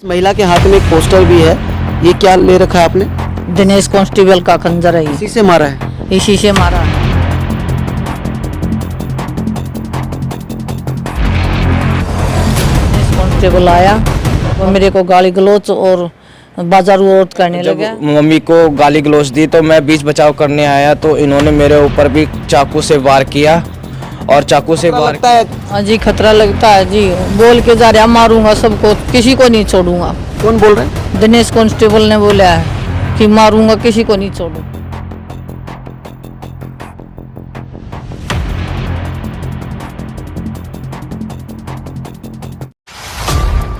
महिला के हाथ में एक पोस्टर भी है, ये क्या ले रखा है आपने? दिनेश कांस्टेबल का खंजर है, इसी से मारा है? इसी से मारा है। दिनेश कांस्टेबल आया वो मेरे को गाली गलौज और बाजारू औरत करने लगा। मम्मी को गाली गलौज दी तो मैं बीच बचाव करने आया तो इन्होंने मेरे ऊपर भी चाकू से वार किया और चाकू से वार लगता है। हाँ जी, खतरा लगता है जी। बोल के जा रहा मारूंगा सबको, किसी को नहीं छोड़ूंगा। कौन बोल रहे हैं? दिनेश कांस्टेबल ने बोला है कि मारूंगा, किसी को नहीं छोड़ूंगा।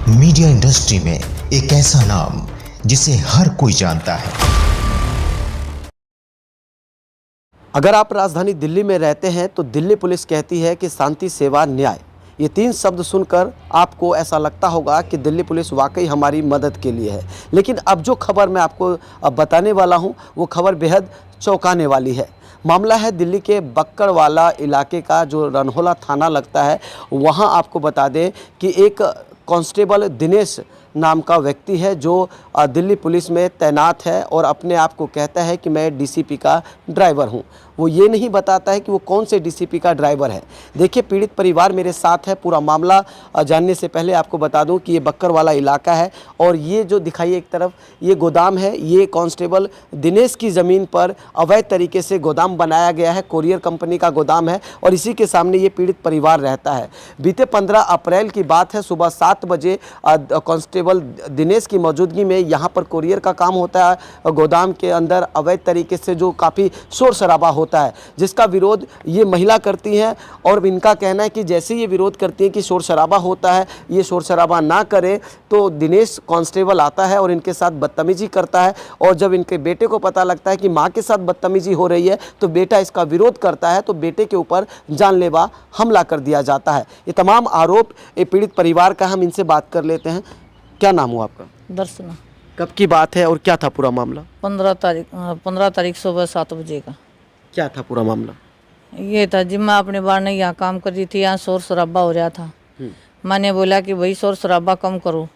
मीडिया इंडस्ट्री में एक ऐसा नाम जिसे हर कोई जानता है। अगर आप राजधानी दिल्ली में रहते हैं तो दिल्ली पुलिस कहती है कि शांति, सेवा, न्याय, ये तीन शब्द सुनकर आपको ऐसा लगता होगा कि दिल्ली पुलिस वाकई हमारी मदद के लिए है। लेकिन अब जो खबर मैं आपको बताने वाला हूँ वो खबर बेहद चौंकाने वाली है। मामला है दिल्ली के बक्कड़वाला इलाके का, जो रनहोला थाना लगता है। वहाँ आपको बता दें कि एक कांस्टेबल दिनेश नाम का व्यक्ति है जो दिल्ली पुलिस में तैनात है और अपने आप को कहता है कि मैं डीसीपी का ड्राइवर हूं। वो ये नहीं बताता है कि वो कौन से डीसीपी का ड्राइवर है। देखिए, पीड़ित परिवार मेरे साथ है। पूरा मामला जानने से पहले आपको बता दूं कि ये बक्करवाला इलाका है और ये जो दिखाइए एक तरफ ये गोदाम है। ये कांस्टेबल दिनेश की ज़मीन पर अवैध तरीके से गोदाम बनाया गया है। कोरियर कंपनी का गोदाम है और इसी के सामने ये पीड़ित परिवार रहता है। बीते 15 अप्रैल की बात है, सुबह 7 बजे कांस्टेबल दिनेश की मौजूदगी में यहाँ पर कोरियर का काम होता है। गोदाम के अंदर अवैध तरीके से जो काफ़ी शोर शराबा होता है, जिसका विरोध ये महिला करती हैं और इनका कहना है कि जैसे ये विरोध करती हैं कि शोर शराबा होता है, ये शोर शराबा ना करे तो दिनेश कांस्टेबल आता है और इनके साथ बदतमीजी करता है। और जब इनके बेटे को पता लगता है कि माँ के साथ बदतमीजी हो रही है तो बेटा इसका विरोध करता है, तो बेटे के ऊपर जानलेवा हमला कर दिया जाता है। ये तमाम आरोप ये पीड़ित परिवार का। हम इनसे बात कर लेते हैं। क्या नाम हुआ आपका? दर्शना। कब की बात है और क्या था पूरा मामला? 15 तारीख सुबह 7 बजे का। क्या था पूरा मामला? ये था जी, मैं अपने बार नहीं यहाँ काम कर रही थी, यहाँ शोर शराबा हो रहा था। मैंने बोला कि भाई शोर शराबा कम करो।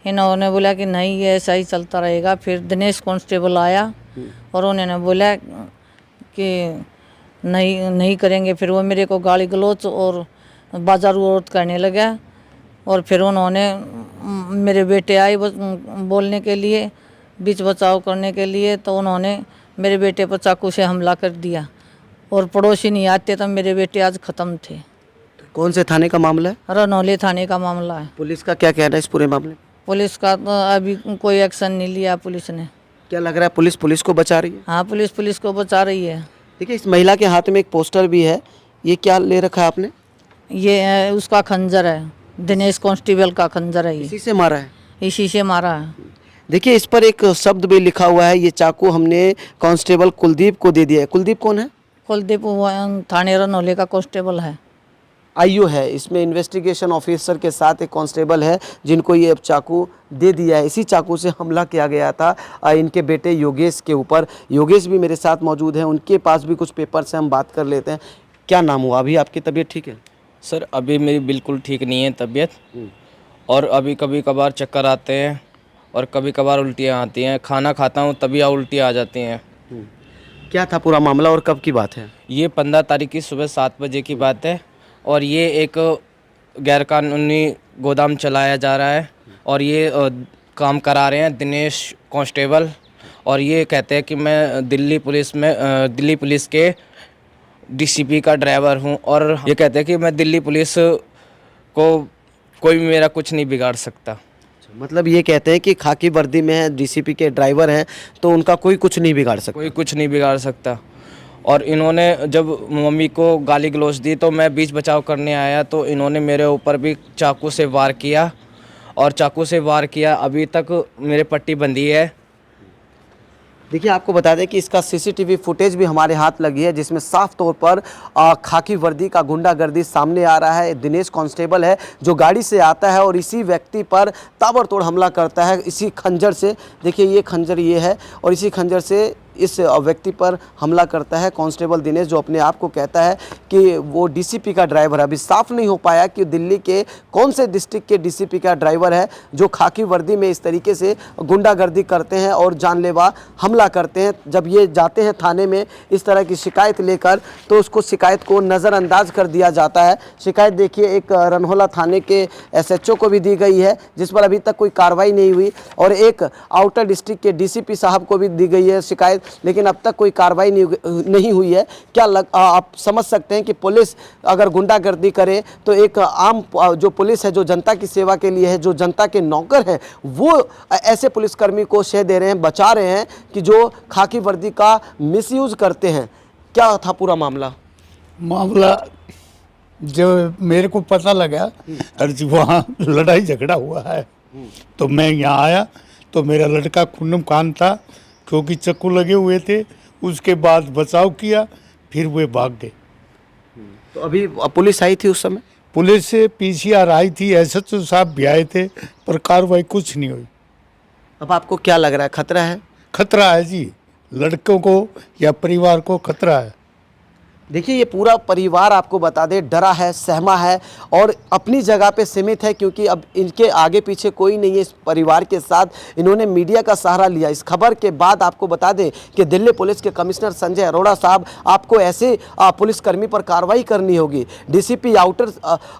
इन्होंने बोला कि नहीं, ये ऐसा ही चलता रहेगा। फिर दिनेश कांस्टेबल आया और उन्होंने बोला कि नहीं करेंगे। फिर वो मेरे को गाली गलौज और बाजारू औरत करने लगा और फिर उन्होंने मेरे बेटे आए बोलने के लिए, बीच बचाव करने के लिए, तो उन्होंने मेरे बेटे पर चाकू से हमला कर दिया और पड़ोसी नहीं आते तो मेरे बेटे आज ख़त्म थे। कौन से थाने का मामला है? रनौली थाने का मामला है। पुलिस का क्या कहना है इस पूरे मामले? पुलिस का तो अभी कोई एक्शन नहीं लिया पुलिस ने। क्या लग रहा है पुलिस को बचा रही है? हाँ, पुलिस को बचा रही है। देखिए, इस महिला के हाथ में एक पोस्टर भी है, ये क्या ले रखा है आपने? ये उसका खंजर है, दिनेश कांस्टेबल का खंजर है। इसी से मारा है? इसी से मारा है। देखिए, इस पर एक शब्द भी लिखा हुआ है, ये चाकू हमने कांस्टेबल कुलदीप को दे दिया है। कुलदीप कौन है? कुलदीप थाने रनौली का कांस्टेबल है। आईओ है, इसमें इन्वेस्टिगेशन ऑफिसर के साथ एक कांस्टेबल है जिनको ये चाकू दे दिया है। इसी चाकू से हमला किया गया था इनके बेटे योगेश के ऊपर। योगेश भी मेरे साथ मौजूद हैं, उनके पास भी कुछ पेपर से हम बात कर लेते हैं। क्या नाम हुआ? अभी आपकी तबीयत ठीक है? सर, अभी मेरी बिल्कुल ठीक नहीं है तबीयत और अभी कभी कभार चक्कर आते हैं और कभी कभार उल्टियाँ आती हैं। खाना खाता हूँ तभी उल्टियाँ आ जाती हैं। क्या था पूरा मामला और कब की बात है? ये 15 तारीख की सुबह 7 बजे की बात है और ये एक गैरकानूनी गोदाम चलाया जा रहा है और ये काम करा रहे हैं दिनेश कांस्टेबल। और ये कहते हैं कि मैं दिल्ली पुलिस के डीसीपी का ड्राइवर हूं और ये कहते हैं कि मैं दिल्ली पुलिस को कोई भी मेरा कुछ नहीं बिगाड़ सकता। मतलब ये कहते हैं कि खाकी वर्दी में है, डीसीपी के ड्राइवर हैं, तो उनका कोई कुछ नहीं बिगाड़ सकता। कोई कुछ नहीं बिगाड़ सकता। और इन्होंने जब मम्मी को गाली गलौज दी तो मैं बीच बचाव करने आया तो इन्होंने मेरे ऊपर भी चाकू से वार किया और चाकू से वार किया। अभी तक मेरे पट्टी बंधी है। देखिए, आपको बता दें कि इसका सीसीटीवी फुटेज भी हमारे हाथ लगी है जिसमें साफ तौर पर खाकी वर्दी का गुंडागर्दी सामने आ रहा है। दिनेश कांस्टेबल है जो गाड़ी से आता है और इसी व्यक्ति पर ताबड़तोड़ हमला करता है इसी खंजर से। देखिए, ये खंजर ये है और इसी खंजर से इस व्यक्ति पर हमला करता है, कांस्टेबल दिनेश, जो अपने आप को कहता है कि वो डीसीपी का ड्राइवर है। अभी साफ नहीं हो पाया कि दिल्ली के कौन से डिस्ट्रिक्ट के डीसीपी का ड्राइवर है जो खाकी वर्दी में इस तरीके से गुंडागर्दी करते हैं और जानलेवा हमला करते हैं। जब ये जाते हैं थाने में इस तरह की शिकायत लेकर तो उसको शिकायत को नज़रअंदाज कर दिया जाता है। शिकायत देखिए एक रनहोला थाने के एसएचओ को भी दी गई है जिस पर अभी तक कोई कार्रवाई नहीं हुई, और एक आउटर डिस्ट्रिक्ट के डीसीपी साहब को भी दी गई है शिकायत, लेकिन अब तक कोई कार्रवाई नहीं हुई है। क्या आप समझ सकते हैं कि पुलिस अगर गुंडागर्दी करे तो एक आम जो पुलिस है, जो जनता की सेवा के लिए है, जो जनता के नौकर हैं, वो ऐसे पुलिसकर्मी को शह दे रहे हैं, बचा रहे हैं कि जो खाकी वर्दी का मिसयूज करते हैं। क्या था पूरा मामला? जो मेरे को पता लगा अर्जी वहाँ लड़ाई झगड़ा हुआ है तो मैं यहाँ आया तो मेरा लड़का खुन्नम खान था क्योंकि चाकू लगे हुए थे। उसके बाद बचाव किया, फिर वे भाग गए। तो अभी पुलिस आई थी उस समय? पुलिस से पीसीआर आई थी, एसएचओ साहब भी आए थे, पर कार्रवाई कुछ नहीं हुई। अब आपको क्या लग रहा है, खतरा है? खतरा है जी, लड़कों को या परिवार को खतरा है। देखिए ये पूरा परिवार आपको बता दे डरा है, सहमा है और अपनी जगह पे सीमित है, क्योंकि अब इनके आगे पीछे कोई नहीं है इस परिवार के साथ। इन्होंने मीडिया का सहारा लिया। इस खबर के बाद आपको बता दें कि दिल्ली पुलिस के कमिश्नर संजय अरोड़ा साहब, आपको ऐसे पुलिसकर्मी पर कार्रवाई करनी होगी। डीसीपी आउटर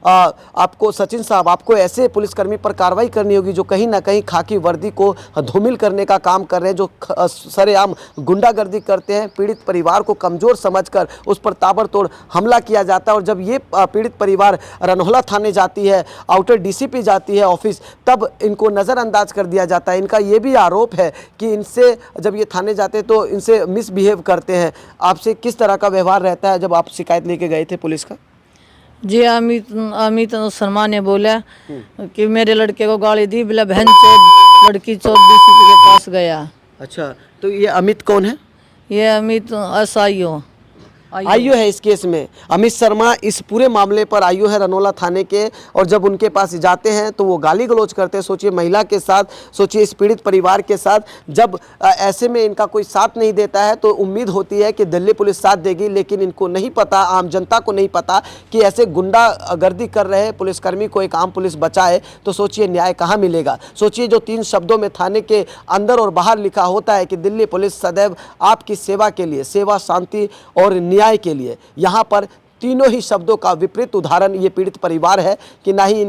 आपको सचिन साहब, आपको ऐसे पुलिसकर्मी पर कार्रवाई करनी होगी जो कहीं ना कहीं खाकी वर्दी को धूमिल करने का काम कर रहे हैं, जो सरेआम गुंडागर्दी करते हैं। पीड़ित परिवार को कमज़ोर समझकर उस पर ताबड़तोड़ हमला किया जाता है, और जब ये पीड़ित परिवार रनहोला थाने जाती है, आउटर डीसीपी जाती है ऑफिस, तब इनको नज़रअंदाज कर दिया जाता है। इनका ये भी आरोप है कि इनसे जब ये थाने जाते हैं तो इनसे मिसबिहेव करते हैं। आपसे किस तरह का व्यवहार रहता है जब आप शिकायत लेके गए थे पुलिस का? जी अमित शर्मा ने बोला कि मेरे लड़के को गाली दी, बोला बहन चोद लड़की चोद, डीसीपी के पास गया। अच्छा, तो ये अमित कौन है? ये अमित एसआईओ आईओ है इस केस में। अमित शर्मा इस पूरे मामले पर आईओ है रनोला थाने के, और जब उनके पास जाते हैं तो वो गाली गलौज करते हैं। सोचिए महिला के साथ, सोचिए इस पीड़ित परिवार के साथ। जब ऐसे में इनका कोई साथ नहीं देता है तो उम्मीद होती है कि दिल्ली पुलिस साथ देगी, लेकिन इनको नहीं पता, आम जनता को नहीं पता कि ऐसे गुंडागर्दी कर रहे पुलिसकर्मी को एक आम पुलिस बचाए तो सोचिए न्याय कहाँ मिलेगा। सोचिए जो 3 शब्दों में थाने के अंदर और बाहर लिखा होता है कि दिल्ली पुलिस सदैव आपकी सेवा के लिए, सेवा, शांति और न्याय के लिए, यहाँ पर तीनों ही शब्दों का विपरीत उदाहरण ये पीड़ित परिवार है कि ना ही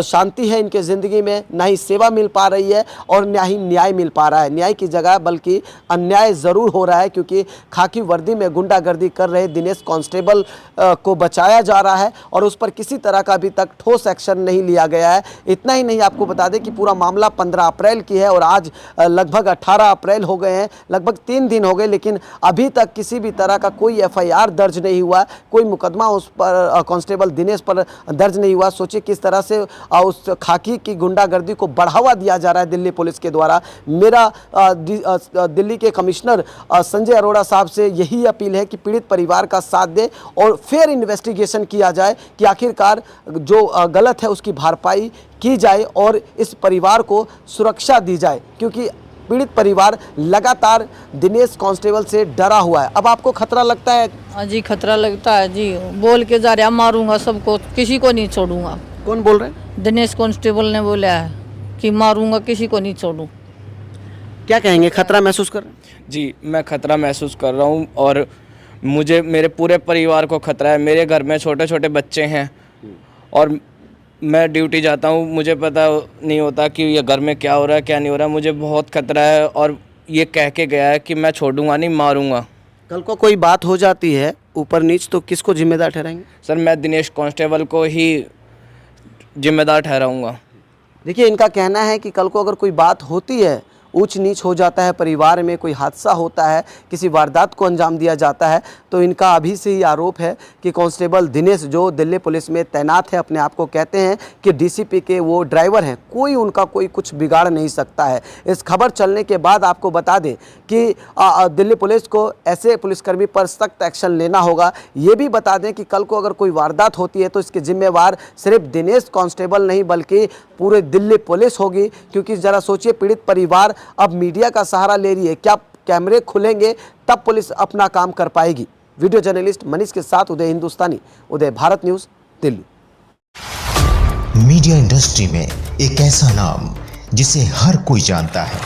शांति है इनके ज़िंदगी में, ना ही सेवा मिल पा रही है और ना ही न्याय मिल पा रहा है। न्याय की जगह बल्कि अन्याय ज़रूर हो रहा है, क्योंकि खाकी वर्दी में गुंडागर्दी कर रहे दिनेश कांस्टेबल को बचाया जा रहा है और उस पर किसी तरह का अभी तक ठोस एक्शन नहीं लिया गया है। इतना ही नहीं, आपको बता दें कि पूरा मामला 15 अप्रैल की है और आज लगभग 18 अप्रैल हो गए हैं, लगभग 3 दिन हो गए, लेकिन अभी तक किसी भी तरह का कोई एफआईआर दर्ज नहीं हुआ, कोई मुकदमा उस पर कांस्टेबल दिनेश पर दर्ज नहीं हुआ। सोचिए किस तरह से उस खाकी की गुंडागर्दी को बढ़ावा दिया जा रहा है दिल्ली पुलिस के द्वारा। मेरा दिल्ली के कमिश्नर संजय अरोड़ा साहब से यही अपील है कि पीड़ित परिवार का साथ दें और फिर इन्वेस्टिगेशन किया जाए कि आखिरकार जो गलत है उसकी भरपाई की जाए और इस परिवार को सुरक्षा दी जाए, क्योंकि पीड़ित परिवार लगातार दिनेश कांस्टेबल से डरा हुआ है। अब आपको खतरा लगता है? हाँ जी, खतरा लगता है जी। बोल के जा रहा, मारूंगा सबको, किसी को नहीं छोड़ूंगा। कौन बोल रहे हैं? दिनेश कांस्टेबल ने बोला है कि मारूंगा, किसी को नहीं छोड़ू। क्या कहेंगे, खतरा महसूस कर रहे हैं? जी, मैं खतरा महसूस कर रहा हूँ और मुझे, मेरे पूरे परिवार को खतरा है। मेरे घर में छोटे छोटे बच्चे हैं और मैं ड्यूटी जाता हूँ, मुझे पता नहीं होता कि ये घर में क्या हो रहा है क्या नहीं हो रहा है। मुझे बहुत खतरा है और ये कह के गया है कि मैं छोड़ूंगा नहीं, मारूंगा। कल को कोई बात हो जाती है ऊपर नीच तो किसको जिम्मेदार ठहराएंगे? सर, मैं दिनेश कांस्टेबल को ही जिम्मेदार ठहराऊंगा। देखिए, इनका कहना है कि कल को अगर कोई बात होती है, ऊंच नीच हो जाता है परिवार में, कोई हादसा होता है, किसी वारदात को अंजाम दिया जाता है, तो इनका अभी से ही आरोप है कि कांस्टेबल दिनेश जो दिल्ली पुलिस में तैनात है, अपने आप को कहते हैं कि डीसीपी के वो ड्राइवर हैं, कोई उनका कोई कुछ बिगाड़ नहीं सकता है। इस खबर चलने के बाद आपको बता दें कि दिल्ली पुलिस को ऐसे पुलिसकर्मी पर सख्त एक्शन लेना होगा। ये भी बता दें कि कल को अगर कोई वारदात होती है तो इसके जिम्मेवार सिर्फ दिनेश कांस्टेबल नहीं बल्कि पूरे दिल्ली पुलिस होगी, क्योंकि ज़रा सोचिए पीड़ित परिवार अब मीडिया का सहारा ले रही है। क्या कैमरे खुलेंगे तब पुलिस अपना काम कर पाएगी। वीडियो जर्नलिस्ट मनीष के साथ Uday Hindustani, Uday Bharat news, Delhi. Media industry में एक ऐसा नाम जिसे हर कोई जानता है,